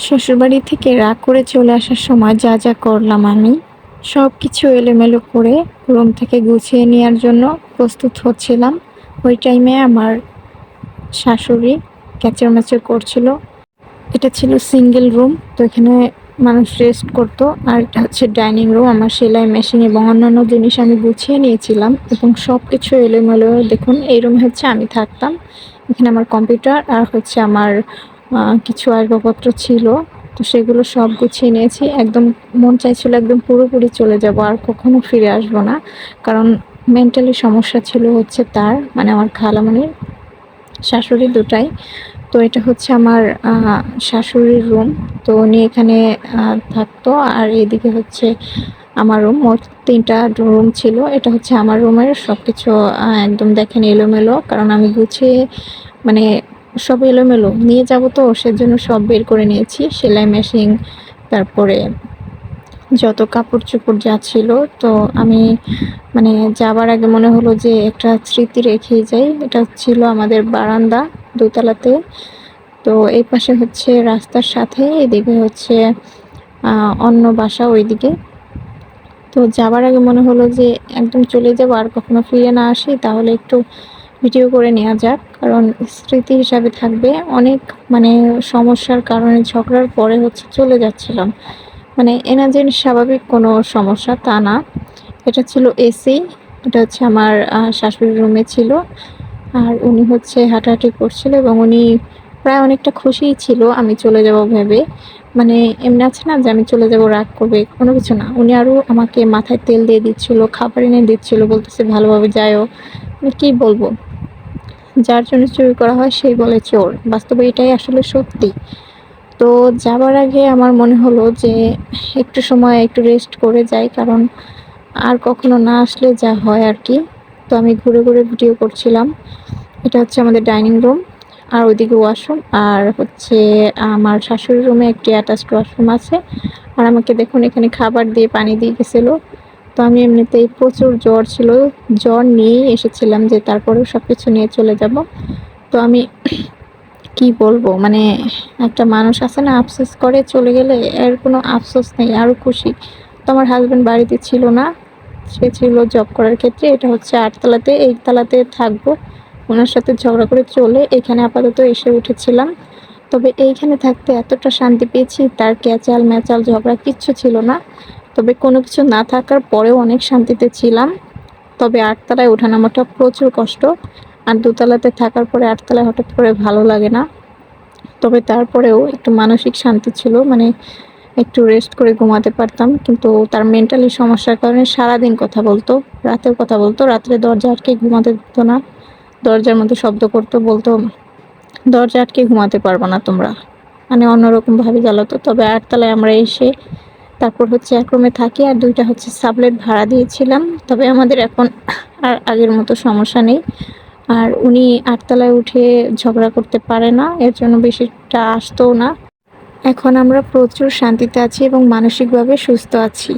শ্বশুরবাড়ি থেকে রাগ করে চলে আসার সময় যা যা করলাম আমি, সব কিছু এলোমেলো করে রুম থেকে গুছিয়ে নেওয়ার জন্য প্রস্তুত হচ্ছিলাম। ওই টাইমে আমার শাশুড়ি ক্যাচারম্যাচার করছিল। এটা ছিল সিঙ্গেল রুম, তো এখানে মানুষ রেস্ট করতো। আর এটা হচ্ছে ডাইনিং রুম। আমার সেলাই মেশিন এবং অন্যান্য জিনিস আমি গুছিয়ে নিয়েছিলাম এবং সব কিছু এলোমেলো। দেখুন, এই রুমে হচ্ছে আমি থাকতাম। এখানে আমার কম্পিউটার আর হচ্ছে আমার কিছু আসবাবপত্র ছিল, তো সেগুলো সব গুছিয়ে নিয়েছি। একদম মন চাইছিল একদম পুরোপুরি চলে যাব, আর কখনো ফিরে আসবো না। কারণ মেন্টালি সমস্যা ছিল হচ্ছে তার, মানে আমার খালামণির, শাশুড়ি দুটাই। তো এটা হচ্ছে আমার শাশুড়ির রুম। তো উনি এখানে থাকতো। আর এদিকে হচ্ছে আমার রুম। মোট ৩টা রুম ছিল। এটা হচ্ছে আমার রুমের সবকিছু একদম দেখেন এলোমেলো, কারণ আমি গুছিয়ে মানে সব এলোমেলো নিয়ে যাব, তো সেজন্য সব বের করে নিয়েছি। সেলাই মেশিন, তারপরে যত কাপড় চোপড় যা ছিল। তো আমি মানে যাবার আগে মনে হলো যে একটা স্মৃতি রেখেই যাই। এটা ছিল আমাদের বারান্দা, দোতলাতে। তো এই পাশে হচ্ছে রাস্তার সাথে, এদিকে হচ্ছে অন্য বাসা ওইদিকে। তো যাবার আগে মনে হলো যে একদম চলে যাব, আর কখনো ফিরে না আসি, তাহলে একটু ভিডিও করে নেওয়া যাক, কারণ স্মৃতি হিসাবে থাকবে। অনেক মানে সমস্যার কারণে ঝগড়ার পরে হচ্ছে চলে যাচ্ছিলাম। মানে এনা যে স্বাভাবিক কোনো সমস্যা তা না। এটা ছিল এসি। এটা হচ্ছে আমার শাশুড়ির রুমে ছিল। আর উনি হচ্ছে হাঁটাহাঁটি করছিল এবং উনি প্রায় অনেকটা খুশিই ছিল আমি চলে যাব ভেবে। মানে এমনি আছে না যে আমি চলে যাব রাগ করবে, কোনো কিছু না। উনি আরও আমাকে মাথায় তেল দিয়ে দিচ্ছিল, খাবার এনে দিচ্ছিল, বলতেছে ভালোভাবে যায়ও। মানে কী বলবো, যার জন্য চুরি করা হয় সেই বলে চোর। বাস্তবে এটাই আসলে সত্যি। তো যাবার আগে আমার মনে হলো যে একটু সময় একটু রেস্ট করে যাই, কারণ আর কখনো না আসলে যা হয় আর কি। তো আমি ঘুরে ঘুরে ভিডিও করছিলাম। এটা হচ্ছে আমাদের ডাইনিং রুম, আর ওইদিকে ওয়াশরুম, আর হচ্ছে আমার শাশুড়ির রুমে একটি অ্যাটাচড ওয়াশরুম আছে। আর আমাকে দেখুন এখানে খাবার দিয়ে পানি দিয়ে গেছিলো। তো আমি এমনিতেই প্রচুর জ্বর ছিল, জ্বর নিয়েই এসেছিলাম যে তারপরেও সব কিছু নিয়ে চলে যাব। তো আমি কি বলবো, মানে একটা মানুষ আছে না, আফসোস করে চলে গেলে, এর কোনো আফসোস নেই, আরও খুশি। তো আমার হাজব্যান্ড বাড়িতে ছিল না, সে ছিল জব করার ক্ষেত্রে। এটা হচ্ছে 8তলাতে, এই তলাতে থাকবো। ওনার সাথে ঝগড়া করে চলে এখানে আপাতত এসে উঠেছিলাম। তবে এইখানে থাকতে এতটা শান্তি পেয়েছি, তার ক্যাচাল ম্যাচাল ঝগড়া কিচ্ছু ছিল না। তবে কোনো কিছু না থাকার পরেও অনেক শান্তিতে ছিলাম। তবে 8তলায় ওঠানামাটা প্রচুর কষ্ট, আর দোতলাতে থাকার পরে 8তলায় হঠাৎ করে ভালো লাগে না। তবে তারপরেও একটু মানসিক শান্তি ছিল, মানে একটু রেস্ট করে ঘুমাতে পারতাম। কিন্তু তার মেন্টালি সমস্যার কারণে সারাদিন কথা বলতো, রাতেও কথা বলতো। রাত্রে দরজা আটকে ঘুমাতে দিত না, দরজার মধ্যে শব্দ করতো, বলতো দরজা আটকে ঘুমাতে পারবে না তোমরা, মানে অন্যরকমভাবে জ্বালাতো। তবে 8তলায় আমরা এসে তারপর হচ্ছে এক রুমে থাকি, আর 2টা হচ্ছে সাবলেট ভাড়া দিয়েছিলাম। তবে আমাদের এখন আর আগের মতো সমস্যা নেই। আর উনি 8তলায় উঠে ঝগড়া করতে পারে না, এর জন্য বেশিটা আসতোও না। এখন আমরা প্রচুর শান্তিতে আছি এবং মানসিকভাবে সুস্থ আছি।